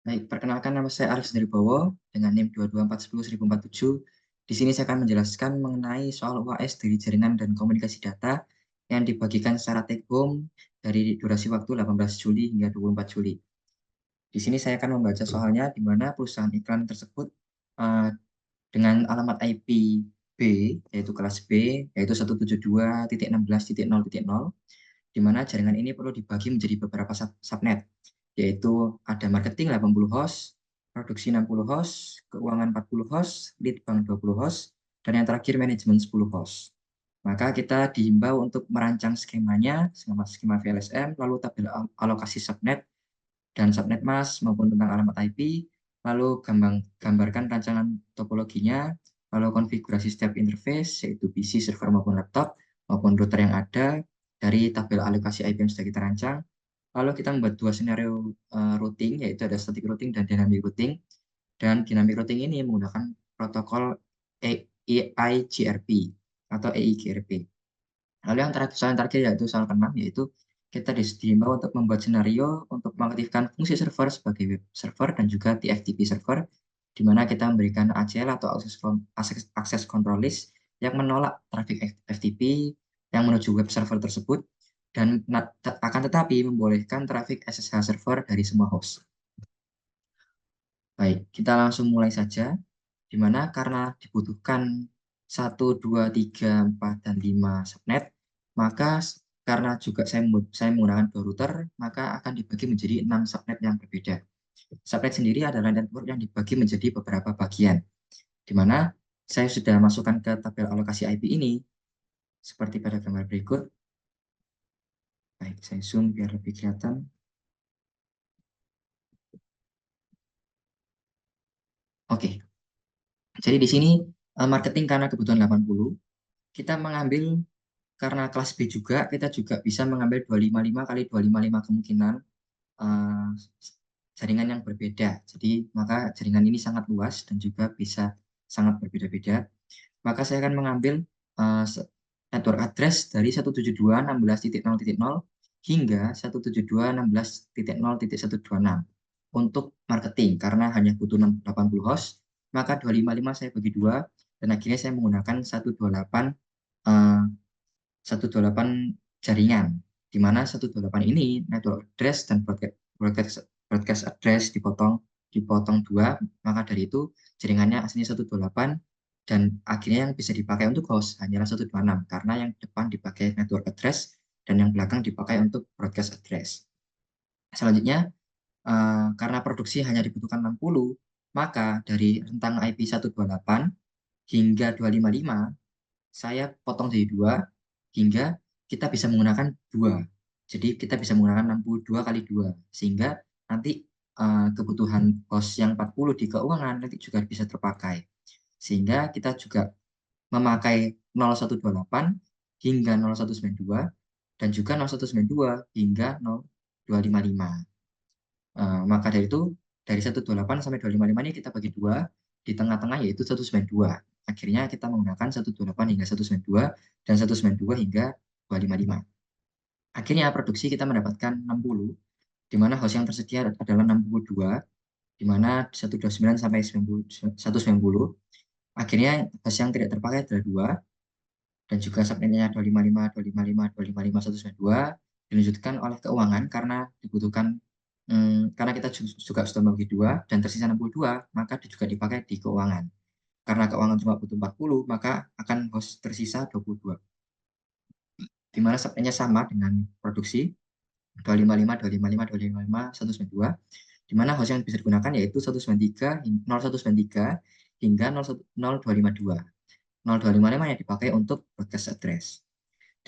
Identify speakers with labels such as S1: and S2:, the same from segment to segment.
S1: Baik, perkenalkan nama saya Arif Sendiribowo dengan NIM 224101047. Di sini saya akan menjelaskan mengenai soal UAS dari jaringan dan komunikasi data yang dibagikan secara take home dari durasi waktu 18 Juli hingga 24 Juli. Di sini saya akan membaca soalnya di mana perusahaan iklan tersebut eh, dengan alamat IP B, yaitu kelas B, yaitu 172.16.0.0, di mana jaringan ini perlu dibagi menjadi beberapa subnet, yaitu ada marketing 80 host, produksi 60 host, keuangan 40 host, lead bank 20 host, dan yang terakhir manajemen 10 host. Maka kita dihimbau untuk merancang skemanya, skema VLSM, lalu tabel alokasi subnet, dan subnet mask maupun tentang alamat IP, lalu gambarkan rancangan topologinya, lalu konfigurasi setiap interface, yaitu PC, server maupun laptop, maupun router yang ada, dari tabel alokasi IP yang sudah kita rancang. Lalu kita membuat dua skenario routing, yaitu ada static routing dan dynamic routing. Dan dynamic routing ini menggunakan protokol EIGRP atau EIGRP. Lalu yang terakhir yaitu soal ke-6, yaitu kita dihimbau untuk membuat senario untuk mengaktifkan fungsi server sebagai web server dan juga TFTP server, di mana kita memberikan ACL atau akses control list yang menolak traffic FTP yang menuju web server tersebut, dan akan tetapi membolehkan traffic SSH server dari semua host. Baik, kita langsung mulai saja, di mana karena dibutuhkan 1, 2, 3, 4, dan 5 subnet, maka karena juga saya menggunakan 2 router, maka akan dibagi menjadi 6 subnet yang berbeda. Subnet sendiri adalah network yang dibagi menjadi beberapa bagian, di mana saya sudah masukkan ke tabel alokasi IP ini, seperti pada gambar berikut. Baik, saya zoom biar lebih kelihatan. Oke, jadi di sini marketing karena kebutuhan 80, kita mengambil karena kelas B juga, kita juga bisa mengambil 255 kali 255 kemungkinan uh, jaringan yang berbeda. Jadi, maka jaringan ini sangat luas dan juga bisa sangat berbeda-beda. Maka saya akan mengambil uh, network address dari 172.16.0.0 hingga 172.16.0.126 untuk marketing, karena hanya butuh 80 host, maka 255 saya bagi 2, dan akhirnya saya menggunakan 128 jaringan, di mana 128 ini network address dan broadcast address dipotong 2, maka dari itu jaringannya aslinya 128, dan akhirnya yang bisa dipakai untuk host hanyalah 126, karena yang depan dipakai network address dan yang belakang dipakai untuk broadcast address. Selanjutnya, karena produksi hanya dibutuhkan 60, maka dari rentang IP 128 hingga 255 saya potong jadi 2, hingga kita bisa menggunakan 2. Jadi kita bisa menggunakan 62 kali 2, sehingga nanti kebutuhan host yang 40 di keuangan nanti juga bisa terpakai. Sehingga kita juga memakai 0128 hingga 0192 dan juga 0192 hingga 0255. Maka dari itu, dari 128 sampai 255 ini kita bagi 2, di tengah-tengah yaitu 192. Akhirnya kita menggunakan 128 hingga 192 dan 192 hingga 255. Akhirnya produksi kita mendapatkan 60, di mana host yang tersedia adalah 62, di mana 129 sampai 190. Akhirnya host yang tidak terpakai adalah 2, dan juga subnetnya 255, 255, 255, 192, dilanjutkan oleh keuangan karena dibutuhkan, karena kita juga sudah membagi 2 dan tersisa 62, maka juga dipakai di keuangan. Karena keuangan cuma butuh 40, maka akan host tersisa 22. Di mana subnetnya sama dengan produksi, 255, 255, 255, 192, di mana host yang bisa digunakan yaitu 193, 0193 hingga 0252. 0255 yang dipakai untuk broadcast address.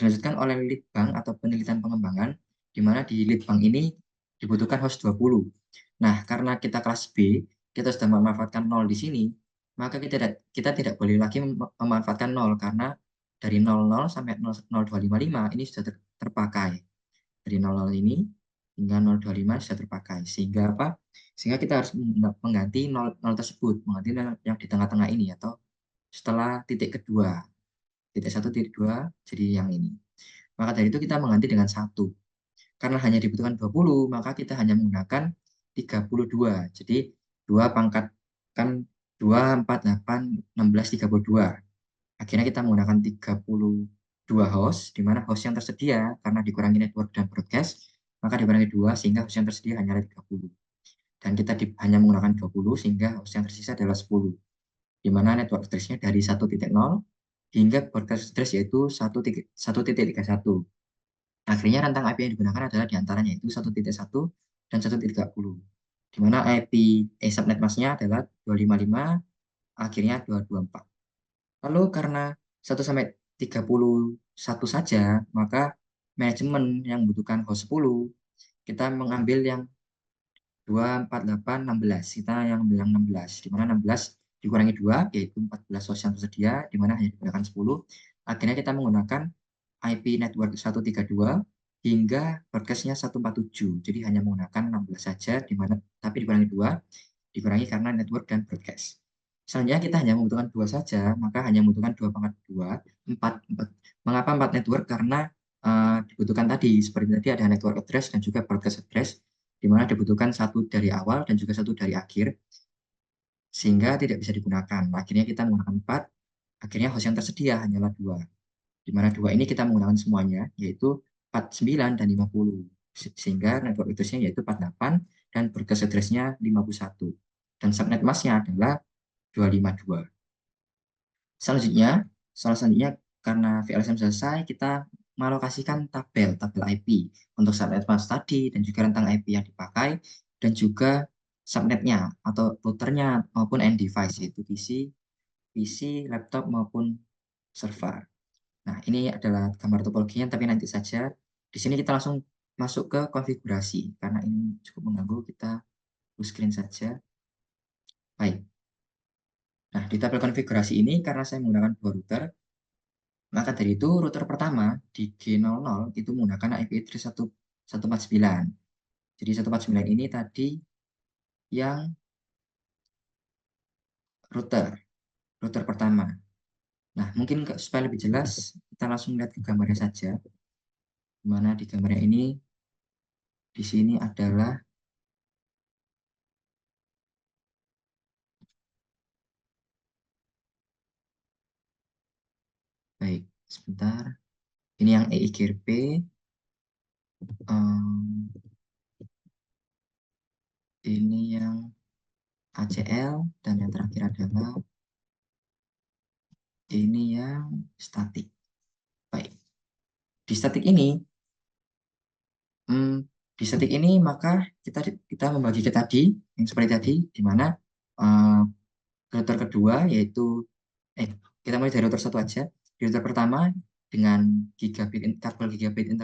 S1: Dilanjutkan oleh lead bank atau penelitian pengembangan, di mana di lead bank ini dibutuhkan host 20. Nah, karena kita kelas B, kita sudah memanfaatkan 0 di sini, maka kita tidak boleh lagi memanfaatkan 0, karena dari 00 sampai 0255 ini sudah terpakai. Dari 00 ini hingga 025 sudah terpakai. Sehingga apa? Sehingga kita harus mengganti 0 tersebut, mengganti yang di tengah-tengah ini, atau setelah titik kedua. Titik 1, titik 2, jadi yang ini. Maka dari itu kita mengganti dengan 1. Karena hanya dibutuhkan 20, maka kita hanya menggunakan 32. Jadi 2 pangkat kan 2, 4, 8, 16, 32. Akhirnya kita menggunakan 32 host, di mana host yang tersedia karena dikurangi network dan broadcast, maka dikurangi 2 sehingga host yang tersedia hanya 30. Dan kita hanya menggunakan 20 sehingga host yang tersisa adalah 10. Di mana network address-nya dari 1.0 hingga broadcast address yaitu 1.31. Akhirnya rentang IP yang digunakan adalah diantaranya itu 1.1 dan 1.30. Di mana subnet masknya adalah 255, akhirnya 224. Lalu karena 1 sampai 31 saja, maka manajemen yang membutuhkan host 10, kita mengambil yang 2, 4, 8, 16. Kita yang bilang 16, di mana 16 dikurangi 2, yaitu 14 host yang tersedia, di mana hanya digunakan 10. Akhirnya kita menggunakan IP network 132 hingga broadcast-nya 147. Jadi hanya menggunakan 16 saja, di mana tapi dikurangi 2, dikurangi karena network dan broadcast. Selanjutnya kita hanya membutuhkan 2 saja, maka hanya membutuhkan 2 pangkat 2, 4. Mengapa 4 network? Karena dibutuhkan tadi, seperti tadi ada network address dan juga broadcast address, di mana dibutuhkan satu dari awal dan juga satu dari akhir, sehingga tidak bisa digunakan. Akhirnya kita menggunakan 4, akhirnya host yang tersedia hanyalah 2. Di mana 2 ini kita menggunakan semuanya, yaitu 49 dan 50. Sehingga network address-nya yaitu 48 dan broadcast address-nya 51. Dan subnet mask-nya adalah 252. Selanjutnya, karena VLSM selesai, kita mengalokasikan tabel IP untuk subnet mask tadi dan juga rentang IP yang dipakai dan juga subnetnya atau routernya maupun end device yaitu PC, laptop maupun server. Nah, ini adalah gambar topologinya, tapi nanti saja. Di sini kita langsung masuk ke konfigurasi karena ini cukup mengganggu, kita full screen saja. Baik. Nah, di tabel konfigurasi ini karena saya menggunakan 2 router, maka dari itu router pertama di G00 itu menggunakan IP address 149. Jadi 149 ini tadi yang router pertama. Nah, mungkin supaya lebih jelas, kita langsung lihat ke gambarnya saja. Di mana di gambarnya ini, di sini adalah baik, sebentar. Ini yang EIGRP, ini yang ACL, dan yang terakhir adalah ini yang statik. Baik, di statik ini, maka kita membagi ke tadi, yang seperti tadi, di mana router kedua yaitu kita mulai dari router satu aja. Di router pertama dengan kabel gigabit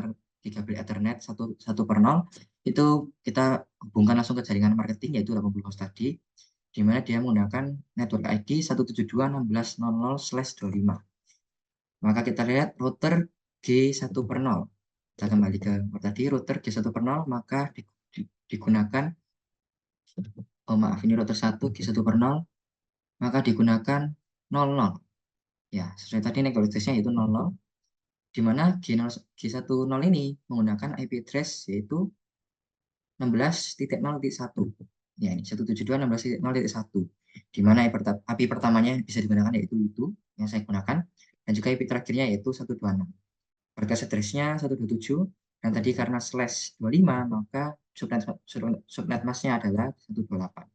S1: Ethernet 1/0 itu kita hubungkan langsung ke jaringan marketing yaitu 80 host tadi, di mana dia menggunakan network ID 172.16.00/25. Maka kita lihat router G1/0. Kita kembali ke tadi router G1/0, maka digunakan ini router 1 G1/0, maka digunakan 00. Ya, sesuai tadi network address-nya yaitu 00, di mana G10 ini menggunakan IP address yaitu 16.0.1. Ya, ini 172.16.0.1. Di mana IP pertamanya bisa digunakan yaitu itu yang saya gunakan, dan juga IP terakhirnya yaitu 126. Broadcast address-nya 127, dan tadi karena /25, maka subnet mask-nya adalah 128.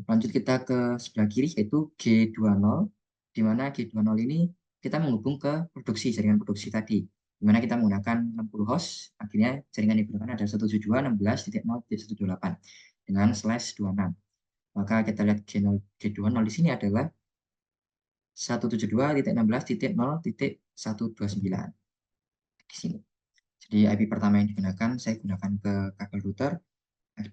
S1: Lanjut kita ke sebelah kiri yaitu G20, di mana G20 ini kita menghubung ke jaringan produksi tadi, di mana kita menggunakan 60 host, akhirnya jaringan yang digunakan adalah 172.16.0.128 dengan /26. Maka kita lihat G20 di sini adalah 172.16.0.129 di sini. Jadi IP pertama yang digunakan, saya gunakan ke kabel router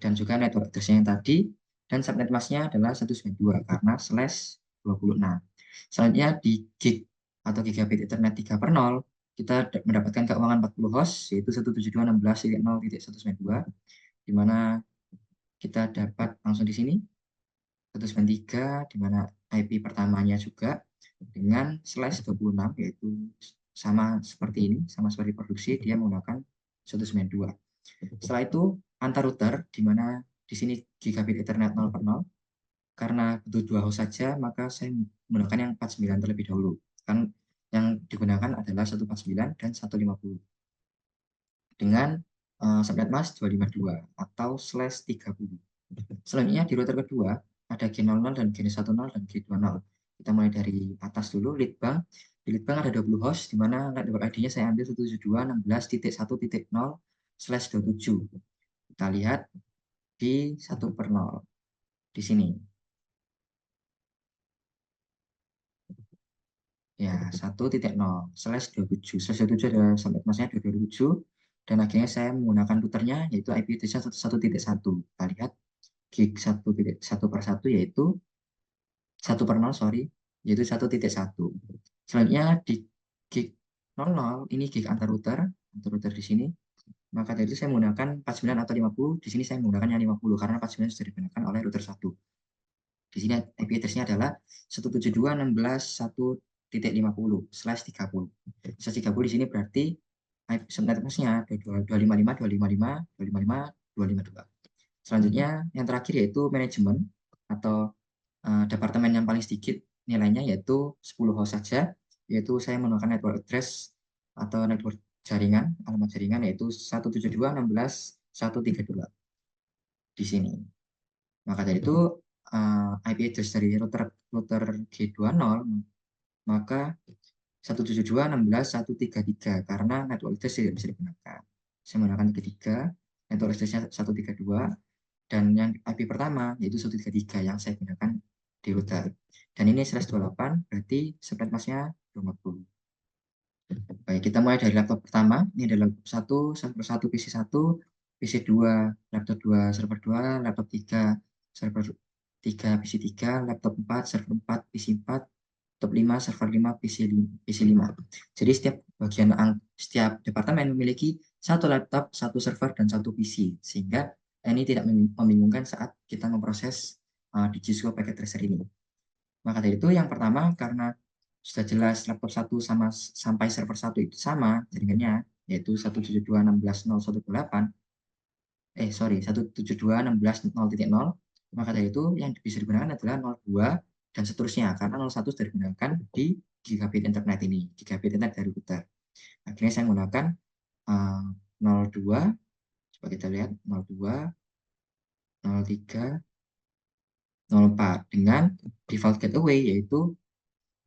S1: dan juga network address yang tadi, dan subnet masknya adalah 192 karena /26. Selanjutnya di gig atau gigabit Ethernet 3/0, kita mendapatkan keuangan 40 host yaitu 172.16.0.192, di mana kita dapat langsung di sini 193, di mana IP pertamanya juga dengan /26 yaitu sama seperti ini, sama seperti produksi, dia menggunakan 192. Setelah itu antar router, di mana di sini gigabit Ethernet 0 per 0. Karena butuh 2 host saja, maka saya menggunakan yang 49 terlebih dahulu. Kan yang digunakan adalah 149 dan 150. Dengan subnet mask 252 atau /30. Selanjutnya di router kedua ada G00 dan G10 dan G20. Kita mulai dari atas dulu, lead bank. Di lead bank ada 20 host, di mana network ID-nya saya ambil 172.16.1.0/27. Kita lihat di 1 per 0 di sini. Ya, 1.0/27. Ada subnet masknya 227. Dan akhirnya saya menggunakan routernya, yaitu IP address-nya 1.1. Kita lihat gig 1.1 per 1 yaitu 1 per 0, sorry, yaitu 1.1. Selanjutnya di gig 00, ini gig antar router di sini. Maka dari itu saya menggunakan 49 atau 50, di sini saya menggunakan yang 50 karena 49 sudah digunakan oleh router 1. Di sini IP address-nya adalah 172.16.1.50/30. 30 di sini berarti subnet masknya 255.255.255.252. Selanjutnya yang terakhir yaitu manajemen atau departemen yang paling sedikit nilainya, yaitu 10 host saja, yaitu saya menggunakan network address atau network jaringan, alamat jaringan yaitu 172.16.1.32 di sini. Maka dari itu IP address dari router G20, maka 172.16.1.33 karena network address tidak bisa digunakan. Saya menggunakan 33, network address-nya 132, dan yang IP pertama yaitu 133 yang saya gunakan di router. Dan ini /28, berarti subnet masknya 240. Baik, kita mulai dari laptop pertama. Ini adalah laptop 1, server 1, PC 1, PC 2, laptop 2, server 2, laptop 3, server 3, PC 3, laptop 4, server 4, PC 4, laptop 5, server 5, PC 5. Jadi setiap departemen memiliki satu laptop, satu server, dan satu PC. Sehingga ini tidak membingungkan saat kita memproses DigiScope Packet Tracer ini. Maka dari itu yang pertama, karena sudah jelas laptop 1 sampai server 1 itu sama jaringannya, yaitu 172.16.1.8, maka dari itu yang bisa digunakan adalah 02 dan seterusnya, karena 01 sudah digunakan di gigabit internet ini, gigabit internet dari router. Akhirnya saya menggunakan 02, coba kita lihat 02, 03, 04 dengan default gateway, yaitu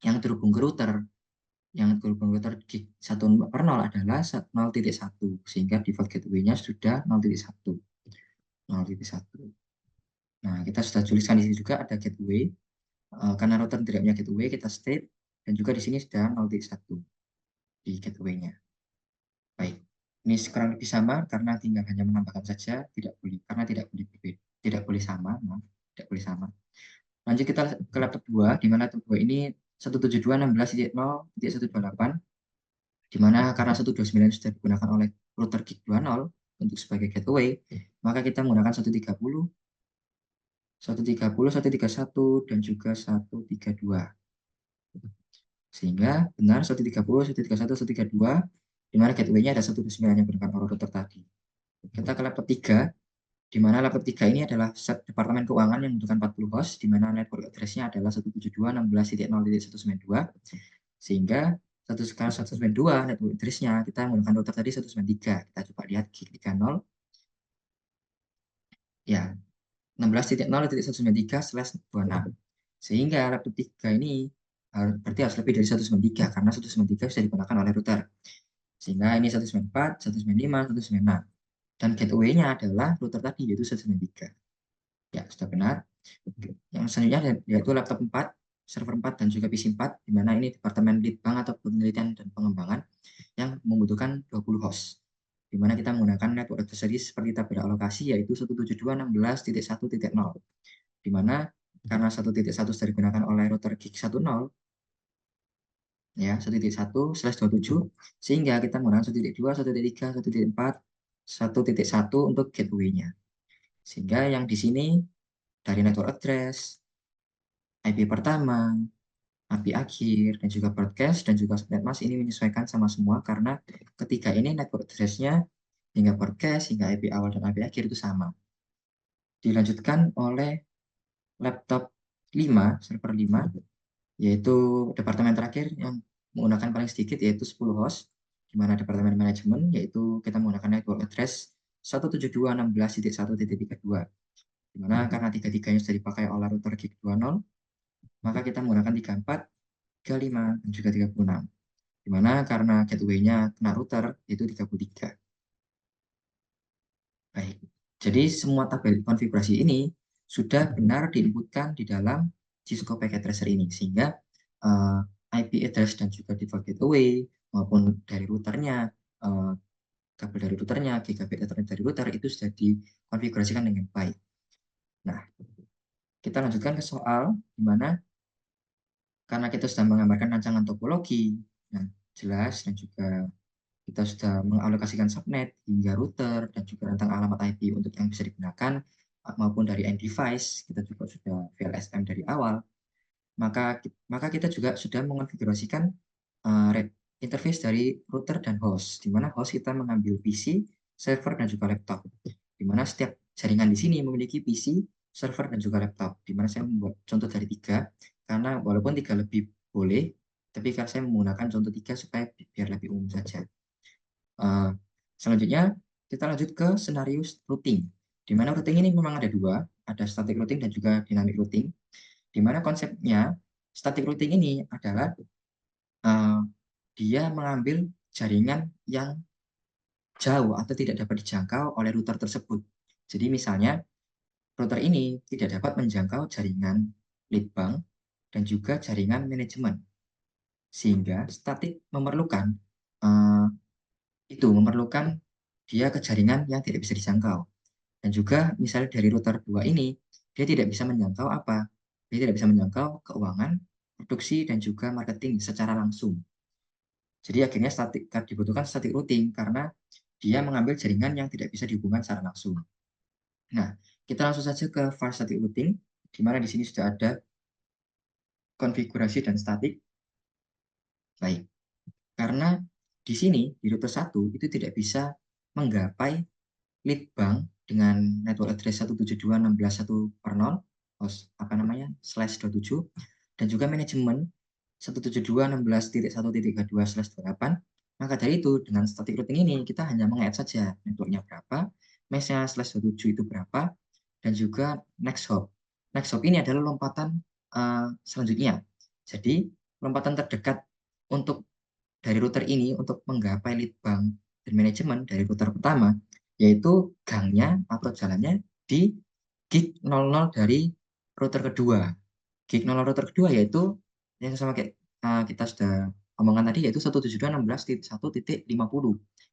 S1: yang terhubung ke router. Yang terhubung ke router gig 1 per 0 adalah 0.1, sehingga default gateway-nya sudah 0.1. 0.1. Nah, kita sudah tuliskan di sini juga ada gateway. Karena router tidak punya gateway, kita state, dan juga di sini sudah 0.1 di gateway-nya. Baik, ini sekarang lebih sama karena tinggal hanya menambahkan saja, tidak boleh karena tidak boleh sama, tidak boleh sama. Lanjut kita ke laptop 2, di mana laptop 2 ini 172.16.0.128, di mana karena 129 sudah digunakan oleh router gig 20 untuk sebagai gateway, maka kita menggunakan 130, 130, 131, dan juga 132. Sehingga benar 130, 131, 132, di mana gateway-nya ada 129 yang menggunakan router tadi. Kita ke laptop 3, di mana laptop 3 ini adalah departemen keuangan yang membutuhkan 40 host, di mana network address-nya adalah 172.16.0.192, sehingga 192 network address-nya kita menggunakan router tadi 193. Kita coba lihat gig 30, ya 16.0.193/26. Sehingga laptop 3 ini berarti harus lebih dari 193 karena 193 bisa digunakan oleh router. Sehingga ini 194, 195, 196. Dan gateway-nya adalah router tadi, yaitu 193. Ya, sudah benar. Yang selanjutnya yaitu laptop 4, server 4, dan juga PC 4, di mana ini departemen leadbank atau penelitian dan pengembangan yang membutuhkan 20 host. Di mana kita menggunakan network address seperti tabel alokasi, yaitu 172.16.1.0. Di mana karena 1.1 sudah digunakan oleh router gig 10, ya 1.1/27, sehingga kita menggunakan 1.2, 1.3, 1.4, 1.1 untuk gateway-nya. Sehingga yang di sini dari network address, IP pertama, IP akhir, dan juga broadcast, dan juga subnet mask ini menyesuaikan sama semua karena ketika ini network address-nya hingga broadcast, hingga IP awal dan IP akhir itu sama. dilanjutkan oleh laptop 5, server 5, yaitu departemen terakhir yang menggunakan paling sedikit yaitu 10 host, di mana departemen manajemen yaitu kita menggunakan network address 172.16.1.32, di mana karena tiga-tiganya sudah dipakai oleh router gig 20, maka kita menggunakan 34, 35, dan juga 36, di mana karena gateway-nya kena router yaitu 33. Baik, jadi semua tabel konfigurasi ini sudah benar diinputkan di dalam Cisco Packet Tracer ini, sehingga IP address dan juga default gateway maupun dari routernya, kabel dari routernya, gigabit Ethernet dari router itu sudah dikonfigurasikan dengan baik. Nah, kita lanjutkan ke soal di mana karena kita sudah menggambarkan rancangan topologi yang jelas dan juga kita sudah mengalokasikan subnet hingga router dan juga rentang alamat IP untuk yang bisa digunakan maupun dari end device, kita juga sudah VLSM dari awal. Maka kita juga sudah mengonfigurasikan interface dari router dan host, di mana host kita mengambil PC, server, dan juga laptop. Di mana setiap jaringan di sini memiliki PC, server, dan juga laptop. Di mana saya membuat contoh dari 3, karena walaupun 3 lebih boleh, tapi kan saya menggunakan contoh 3 supaya biar lebih umum saja. Selanjutnya, kita lanjut ke scenario routing, di mana routing ini memang ada 2, ada static routing dan juga dynamic routing, di mana konsepnya static routing ini adalah dia mengambil jaringan yang jauh atau tidak dapat dijangkau oleh router tersebut. Jadi misalnya, router ini tidak dapat menjangkau jaringan lead bank dan juga jaringan manajemen. Sehingga statik memerlukan dia ke jaringan yang tidak bisa dijangkau. Dan juga misalnya dari router 2 ini, dia tidak bisa menjangkau apa? Dia tidak bisa menjangkau keuangan, produksi, dan juga marketing secara langsung. Jadi akhirnya dibutuhkan static routing karena dia mengambil jaringan yang tidak bisa dihubungkan secara langsung. Nah, kita langsung saja ke file static routing, di mana di sini sudah ada konfigurasi dan statik. Baik, karena di sini di router 1 itu tidak bisa menggapai lead bank dengan network address 172.16.1/0 /27 dan juga manajemen 172.16.1.32/28. Maka dari itu dengan static routing ini kita hanya meng-add saja networknya berapa, mesh-nya /27 itu berapa, dan juga next hop. Next hop ini adalah lompatan selanjutnya. Jadi lompatan terdekat untuk dari router ini untuk menggapai lead bank dan manajemen dari router pertama yaitu gangnya atau jalannya di gig 00 dari router kedua. Gig 00 router kedua yaitu yang sama kayak kita sudah omongkan tadi yaitu 172.16.1.50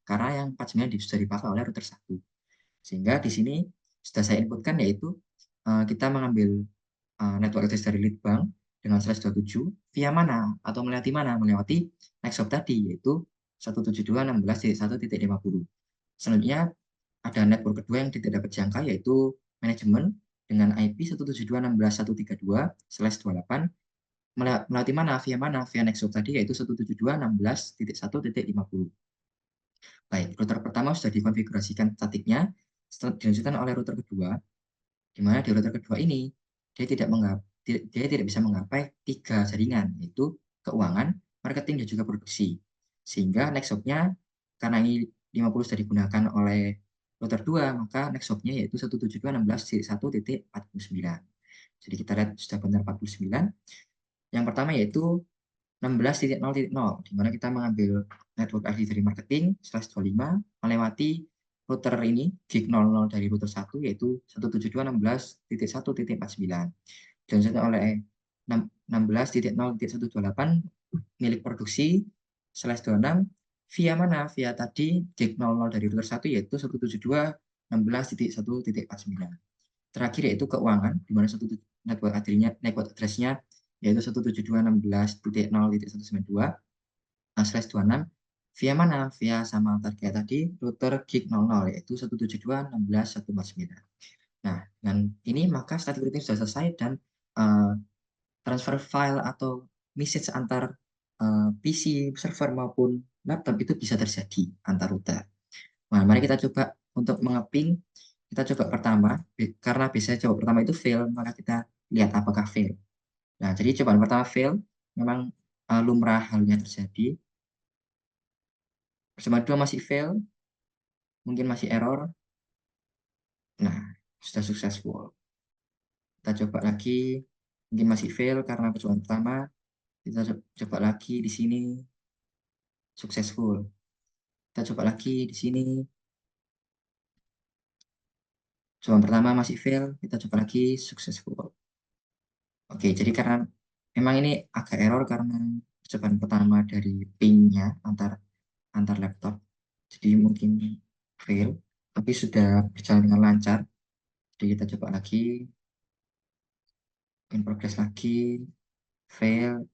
S1: karena yang 49 sudah dipakai oleh router 1. Sehingga di sini sudah saya inputkan yaitu kita mengambil network address dari lead bank dengan /27 via mana atau melewati mana? Melewati next hop tadi yaitu 172.16.1.50. Selanjutnya ada network kedua yang tidak dapat jangka yaitu manajemen dengan IP 172.16.132/28 melewati mana? Via mana? Via next hop tadi yaitu 172.16.1.50. Baik, router pertama sudah dikonfigurasikan statiknya, dilanjutkan oleh router kedua, di mana di router kedua ini dia tidak bisa menggapai 3 jaringan, yaitu keuangan, marketing, dan juga produksi. Sehingga next hop-nya, karena ini 50 sudah digunakan oleh router 2, maka next hop-nya yaitu 172.16.1.49. Jadi kita lihat sudah benar 49. Yang pertama yaitu 16.0.0, di mana kita mengambil network ID dari marketing /25 melewati router ini gig 00 dari router 1 yaitu 172.16.1.49 dilanjutkan oleh 16.0.128 milik produksi /26 via mana? Via tadi gig 00 dari router 1 yaitu 172.16.1.49. Terakhir yaitu keuangan di mana network address-nya yaitu 172.16.0.192 via mana? Via sama target tadi router gig 00 yaitu 172.16.149. Nah, dengan ini maka static routing sudah selesai dan transfer file atau message antar PC, server maupun laptop itu bisa terjadi antar router. Nah, mari kita coba untuk mengeping kita coba pertama, karena biasanya coba pertama itu fail, maka kita lihat apakah fail. Nah, jadi cobaan pertama fail, memang lumrah halnya terjadi. Percobaan kedua masih fail, mungkin masih error. Nah, sudah successful. Kita coba lagi, mungkin masih fail karena percobaan pertama. Kita coba lagi di sini, successful. Kita coba lagi di sini, cobaan pertama masih fail, kita coba lagi, successful. Oke, jadi karena memang ini agak error karena percobaan pertama dari ping-nya antar laptop. Jadi mungkin fail, tapi sudah berjalan dengan lancar. Jadi kita coba lagi, in progress lagi, fail,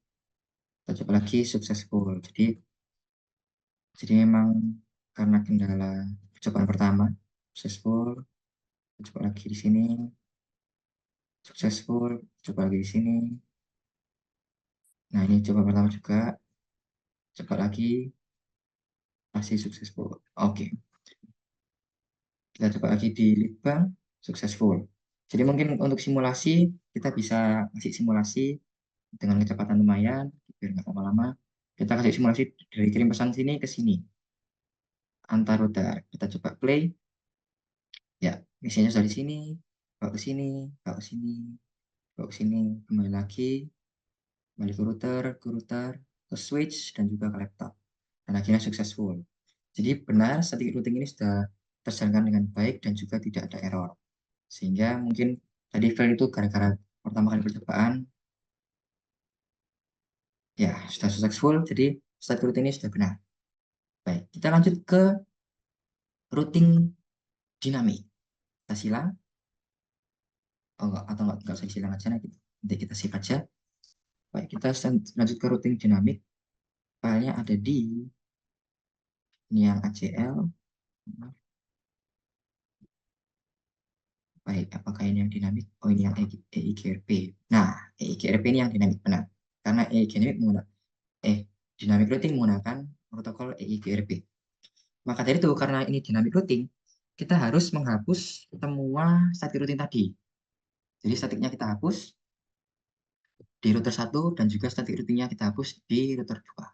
S1: kita coba lagi, successful. Jadi memang karena kendala percobaan pertama, successful, kita coba lagi di sini, successful, coba lagi di sini. Nah, ini coba pertama juga, coba lagi, masih successful. Oke, kita coba lagi di lead bank, successful. Jadi mungkin untuk simulasi, kita bisa kasih simulasi dengan kecepatan lumayan, biar nggak lama-lama. Kita kasih simulasi dari kirim pesan sini ke sini, antar rudal. Kita coba play, ya, misinya sudah di sini, bawa ke sini, bawa ke sini, bawa ke sini, kembali lagi, kembali ke router, ke switch, dan juga ke laptop. Dan akhirnya successful. Jadi benar static routing ini sudah terjalankan dengan baik dan juga tidak ada error. Sehingga mungkin tadi fail itu gara-gara pertama kali percobaan, ya sudah successful, jadi static routing ini sudah benar. Baik, kita lanjut ke routing dinamik. Kita silang, enggak usah silang aja, nanti kita save aja. Baik, kita lanjut ke routing dinamik. Filenya ada di ini yang ACL. Baik, apakah ini yang dinamik? Oh, ini yang EIGRP. Nah, EIGRP ini yang dinamik benar. Karena dinamik routing menggunakan protokol EIGRP. Maka dari itu, karena ini dinamik routing, kita harus menghapus semua static routing tadi. Jadi statiknya kita hapus di router 1 dan juga static routingnya kita hapus di router 2.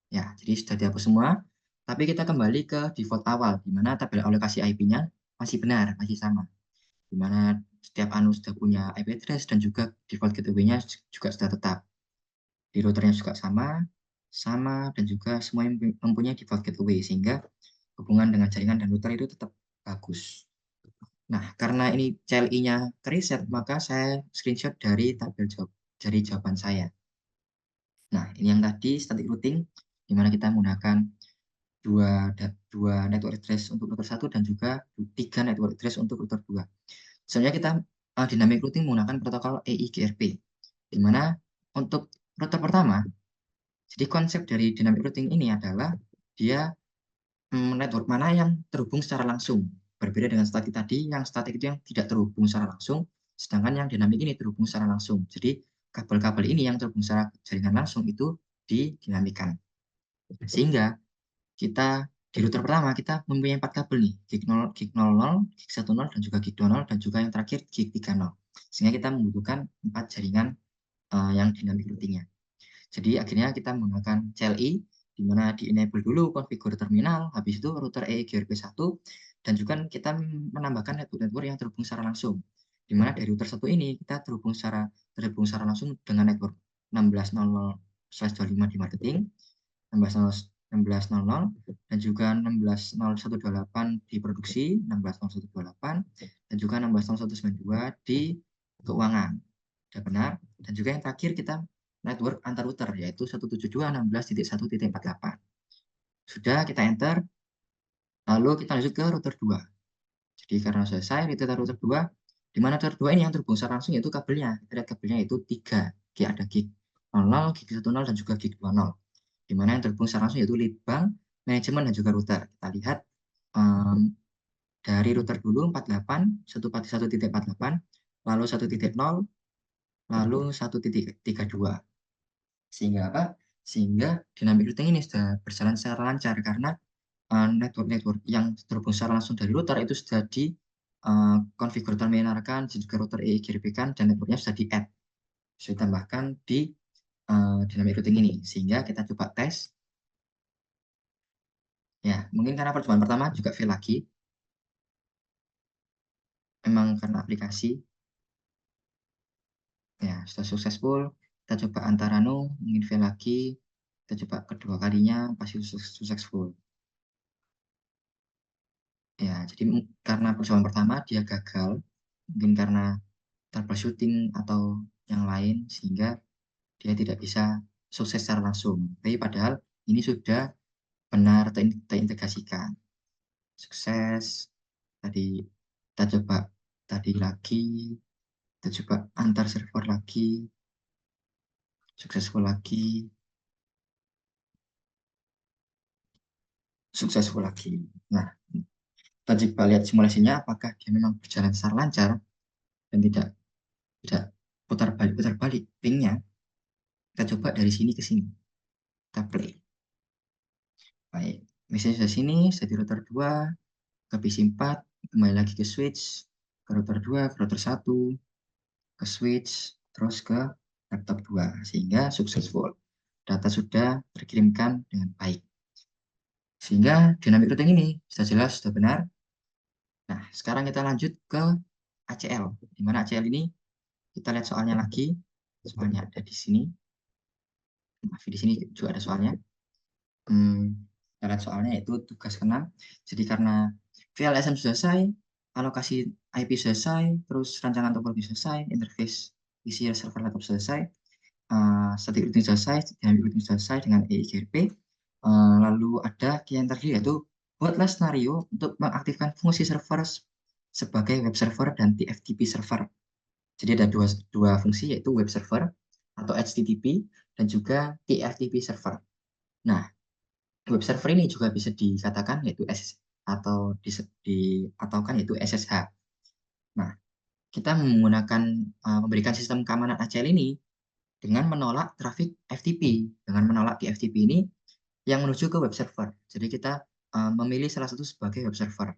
S1: Ya, jadi sudah dihapus semua. Tapi kita kembali ke default awal, di mana tabel alokasi IP-nya masih benar, masih sama. Di mana setiap anu sudah punya IP address dan juga default gateway-nya juga sudah tetap. Di routernya juga sama, dan juga semua yang mempunyai default gateway, sehingga hubungan dengan jaringan dan router itu tetap bagus. Nah, karena ini CLI-nya kereset, maka saya screenshot dari tabel jawaban saya. Nah, ini yang tadi static routing, di mana kita menggunakan dua network address untuk router 1 dan juga 3 network address untuk router 2. Sebenarnya kita dynamic routing menggunakan protokol EIGRP, di mana untuk router pertama, jadi konsep dari dynamic routing ini adalah dia network mana yang terhubung secara langsung. Berbeda dengan statik tadi, yang statik itu yang tidak terhubung secara langsung, sedangkan yang dinamik ini terhubung secara langsung. Jadi kabel-kabel ini yang terhubung secara jaringan langsung itu didinamikan. Sehingga kita di router pertama kita mempunyai 4 kabel nih, gig 0, gig 00, gig 10, dan juga gig 20, dan juga yang terakhir gig 30. Sehingga kita membutuhkan 4 jaringan yang dinamik routingnya. Jadi akhirnya kita menggunakan CLI, di mana di-enable dulu konfigur terminal, habis itu router EIGRP1, dan juga kita menambahkan network-network yang terhubung secara langsung. Di mana dari router 1 ini kita terhubung secara langsung dengan network 16.00/25 di marketing, 16.00 dan juga 16.0128 di produksi, 16.0128 dan juga 16.0192 di keuangan. Sudah benar. Dan juga yang terakhir kita network antar router, yaitu 172.16.1.48. Sudah, kita enter. Lalu kita lanjut ke router 2. Jadi karena selesai kita router 2, di mana router 2 ini yang terhubung secara langsung yaitu kabelnya. Kita lihat kabelnya itu 3. Ada gig 00, gig 10, dan juga gig 20. Di mana yang terhubung secara langsung yaitu lead bank, manajemen, dan juga router. Kita lihat dari router dulu 48, 1.1.48, lalu 1.0, lalu 1.32. Sehingga apa? Sehingga dynamic routing ini sudah berjalan secara lancar karena network yang terhubung secara langsung dari router itu sudah di konfigurator menyenangkan, juga router EIGRP-kan, dan networknya sudah di-add, sudah ditambahkan di dynamic routing ini. Sehingga kita coba tes. Ya, mungkin karena percobaan pertama juga fail lagi. Memang karena aplikasi. Ya, sudah successful. Kita coba antara mungkin fail lagi. Kita coba kedua kalinya pasti successful. Ya, jadi karena percobaan pertama dia gagal, mungkin karena troubleshooting atau yang lain, sehingga dia tidak bisa sukses secara langsung. Tapi padahal ini sudah benar terintegrasikan. Sukses. Tadi kita coba tadi lagi, kita coba antar server lagi, successful lagi, successful lagi. Nah, kita coba lihat simulasinya apakah dia memang berjalan secara lancar dan tidak putar balik pingnya. Kita coba dari sini ke sini. Kita play. Baik, misalnya dari sini, saya di router 2, ke PC4, kembali lagi ke switch, ke router 2, ke router 1, ke switch, terus ke laptop 2, sehingga successful. Data sudah terkirimkan dengan baik. Sehingga dynamic routing ini sudah jelas, sudah benar. Nah, sekarang kita lanjut ke ACL. Di mana ACL ini, kita lihat soalnya lagi. Soalnya ada di sini. Maaf, di sini juga ada soalnya. Kita lihat soalnya itu tugas ke-6. Jadi karena VLSM sudah selesai, alokasi IP sudah selesai, terus rancangan topologi selesai, interface PC server laptop selesai, static routing selesai, dynamic routing selesai dengan EIGRP. Lalu ada yang terakhir yaitu buatlah skenario untuk mengaktifkan fungsi server sebagai web server dan TFTP server. Jadi ada dua fungsi, yaitu web server atau HTTP dan juga TFTP server. Nah, web server ini juga bisa dikatakan yaitu ataukah yaitu SSH. Nah, kita memberikan sistem keamanan ACL ini dengan menolak traffic FTP, dengan menolak TFTP ini yang menuju ke web server. Jadi kita memilih salah satu sebagai web server.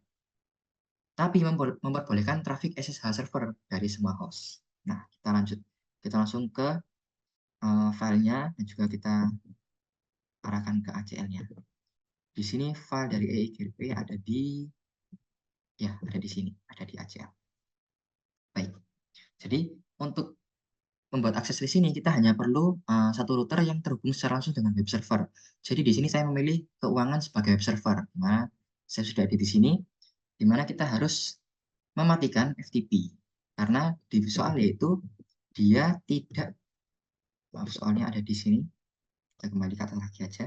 S1: Tapi memperbolehkan traffic SSH server dari semua host. Nah, kita lanjut. Kita langsung ke filenya dan juga kita arahkan ke ACL-nya. Di sini file dari EIGRP ada di sini, ada di ACL. Baik. Jadi untuk membuat akses di sini kita hanya perlu satu router yang terhubung secara langsung dengan web server. Jadi di sini saya memilih keuangan sebagai web server. Nah, saya sudah ada di sini, di mana kita harus mematikan FTP. Karena di soalnya itu dia tidak, maaf soalnya ada di sini, kita kembali ke atas lagi aja,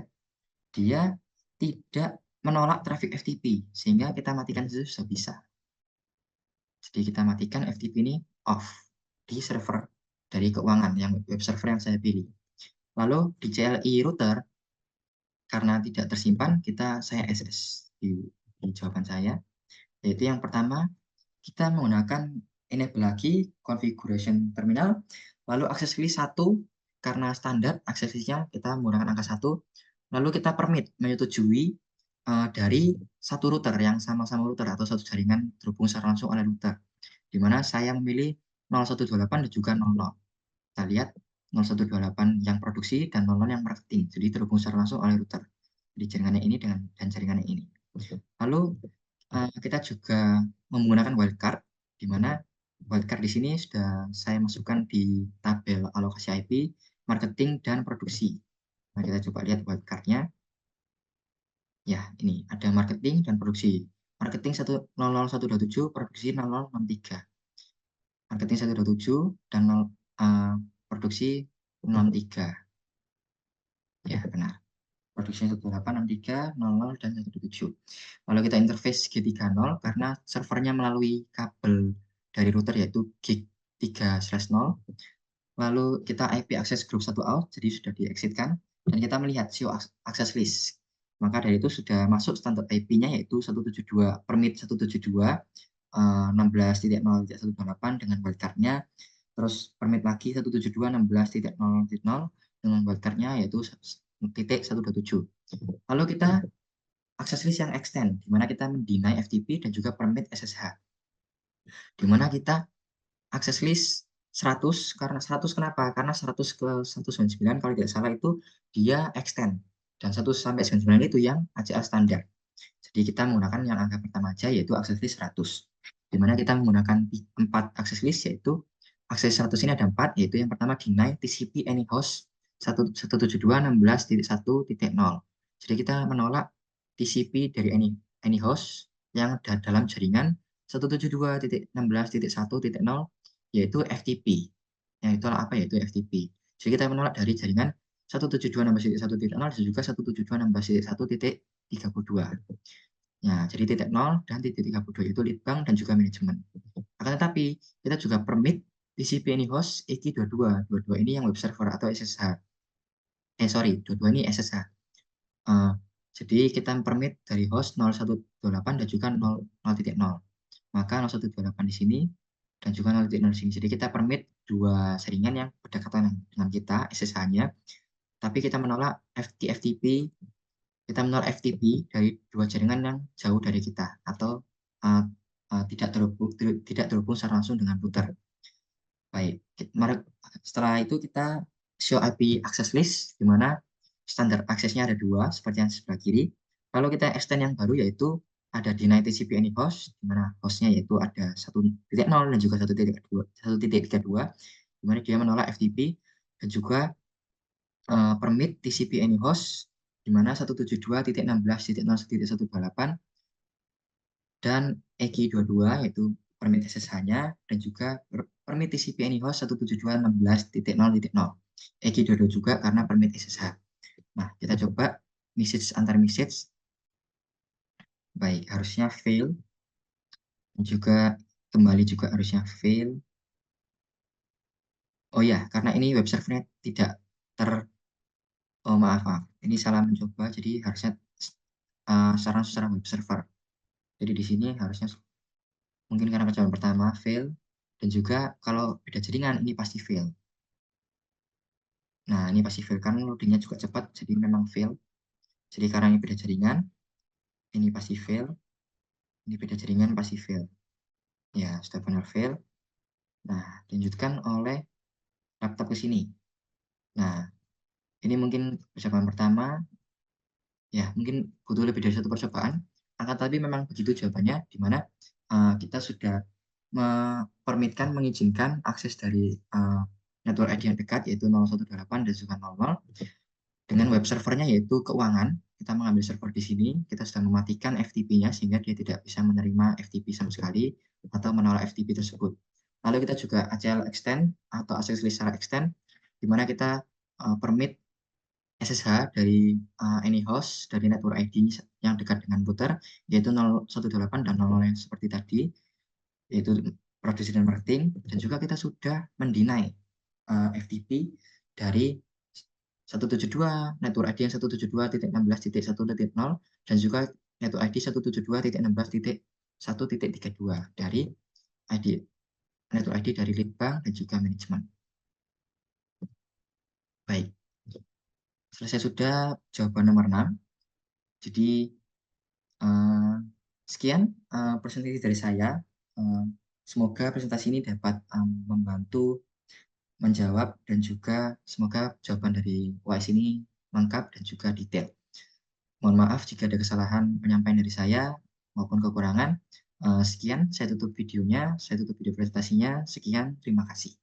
S1: dia tidak menolak traffic FTP, sehingga kita matikan itu sudah bisa. Jadi kita matikan FTP ini off di server dari keuangan, yang web server yang saya pilih. Lalu di CLI router, karena tidak tersimpan, saya SS di jawaban saya, yaitu yang pertama, kita menggunakan enable lagi configuration terminal, lalu access list 1, karena standar access list-nya kita menggunakan angka 1, lalu kita permit menyetujui dari satu router yang sama-sama router atau satu jaringan terhubung secara langsung oleh router, di mana saya memilih 0128 dan juga 00. Kita lihat 0128 yang produksi dan 00 yang marketing, jadi terhubung secara langsung oleh router di jaringannya ini dan jaringannya ini. Lalu kita juga menggunakan wildcard, di mana wildcard di sini sudah saya masukkan di tabel alokasi IP, marketing, dan produksi. Nah, kita coba lihat wildcardnya. Ya, ini ada marketing dan produksi. Marketing 00127, produksi 0063. Marketing 127 dan produksi 63. Ya, benar. Produksi 1863, 00, dan 127. Lalu kita interface G30 karena servernya melalui kabel dari router yaitu gig 3/0. Lalu kita IP access group 1 out, jadi sudah diexitkan. Dan kita melihat show access list. Maka dari itu sudah masuk standar IP-nya yaitu 172, permit 172, 16.0.128 dengan wildcard-nya. Terus permit lagi 172, 16.0.0 dengan wildcard-nya yaitu titik 127. Lalu kita access list yang extend, di mana kita mendeny FTP dan juga permit SSH. Di mana kita access list 100, karena 100 kenapa? Karena 100 ke 199 kalau tidak salah itu dia extend, dan 1 sampai 99 itu yang ACL standar. Jadi kita menggunakan yang angka pertama aja, yaitu access list 100. Di mana kita menggunakan 4 access list, yaitu access 100 ini ada 4, yaitu yang pertama deny TCP any host 172.16.1.0. Jadi kita menolak TCP dari any host yang dalam jaringan 172.16.1.0, yaitu FTP. Yang itulah apa, yaitu FTP. Jadi kita menolak dari jaringan 172.16.1.0 dan juga 172.16.1.32. Nah, jadi titik 0 dan titik 32 itu lead bank dan juga manajemen. Akan tetapi, kita juga permit TCP any host EQ22. 22 ini yang web server atau SSH. Dua-dua ini SSH. Jadi kita permit dari host 0.128 dan juga 0.0. Maka 0.128 di sini dan juga 0.0 di sini. Jadi kita permit dua jaringan yang berdekatan dengan kita, SSH-nya, tapi kita menolak FTP, kita menolak FTP dari dua jaringan yang jauh dari kita atau tidak terhubung secara langsung dengan router. Baik, setelah itu kita show IP access list, di mana standar aksesnya ada dua, seperti yang sebelah kiri. Kalau kita extend yang baru, yaitu ada deny TCP any host, di mana hostnya yaitu ada 1.0 dan juga 1.32, di mana dia menolak FTP dan juga permit TCP any host, di mana 172.16.0.128 dan EQ22, yaitu permit SSH-nya, dan juga permit TCP any host 172.16.0.0. EQ22 juga karena permit SSH. Nah, kita coba message antar message. Baik, harusnya fail. Dan juga kembali juga harusnya fail. Oh ya, karena ini web servernya tidak oh maaf, ini salah mencoba, jadi harusnya secara web server. Jadi di sini harusnya mungkin karena pencobaan pertama fail, dan juga kalau beda jaringan ini pasti fail. Nah, ini pasti fail karena loadingnya juga cepat, jadi memang fail. Jadi karena ini beda jaringan, ini pasti fail. Ini beda jaringan pasti fail. Ya, sudah benar fail. Nah, dilanjutkan oleh laptop ke sini. Nah, ini mungkin percobaan pertama. Ya, mungkin butuh lebih dari satu percobaan. Akan tapi memang begitu jawabannya, di mana kita sudah mengizinkan akses dari network ID yang dekat, yaitu 018 dan juga 00. Dengan web servernya yaitu keuangan, kita mengambil server di sini, kita sudah mematikan FTP-nya sehingga dia tidak bisa menerima FTP sama sekali atau menolak FTP tersebut. Lalu kita juga ACL extend atau access list secara extend, di mana kita permit SSH dari any host dari network ID yang dekat dengan router, yaitu 018 dan 00 yang seperti tadi, yaitu produksi dan marketing, dan juga kita sudah mendeny FTP dari 172, network ID yang 172.16.1.0 dan juga network ID 172.16.1.32 dari network ID dari lead bank dan juga manajemen. Baik, selesai sudah jawaban nomor 6. Jadi sekian presentasi dari saya. Semoga presentasi ini dapat membantu menjawab, dan juga semoga jawaban dari UAS ini lengkap dan juga detail. Mohon maaf jika ada kesalahan penyampaian dari saya maupun kekurangan. Sekian, saya tutup videonya, saya tutup video presentasinya. Sekian, terima kasih.